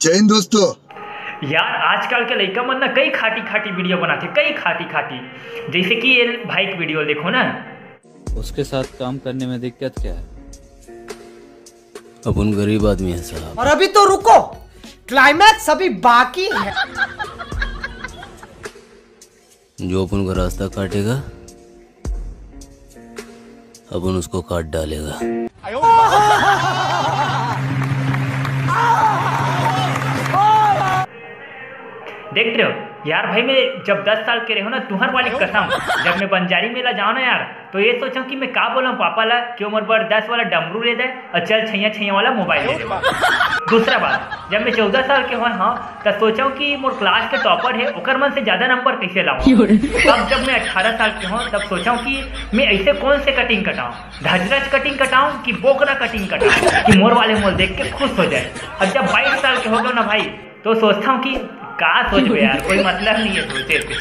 जय हिंद दोस्तों। यार आजकल के लड़का मन ना कई खाटी खाटी वीडियो बनाते, कई खाटी खाटी। जैसे कि ये भाई की वीडियो देखो ना। उसके साथ काम करने में दिक्कत क्या है? अपन गरीब आदमी है साहब। और अभी तो रुको, क्लाइमैक्स अभी बाकी है। जो अपन का रास्ता काटेगा अपन उसको काट डालेगा। देख रहे हो यार भाई, मैं जब 10 साल के रहे हो ना, तुहर वाली कसम, जब मैं बंजारी मेला जाऊँ ना यार, तो ये सोचा कि मैं का बोला पापा ला कि उम्र पर 10 वाला डमरू ले दे और चल छैया छैया वाला मोबाइल ले दे। दूसरा बात, जब मैं 14 साल के हुआ हाँ, तब सोचा कि मोर क्लास के टॉपर है, ओकर मन से ज्यादा नंबर कैसे लाऊं। तब जब मैं 18 साल के हुआ, तब सोचा कि मैं ऐसे कौन से कटिंग कटाऊं, धजरज कटिंग कटाऊं कि बोकरा कटिंग कटाऊं कि मोर वाले मोल देख के खुश हो जाए। और जब 22 साल के हो गए ना भाई, तो सोचता हूँ कि का सोच यार, कोई मतलब नहीं है सोचे से।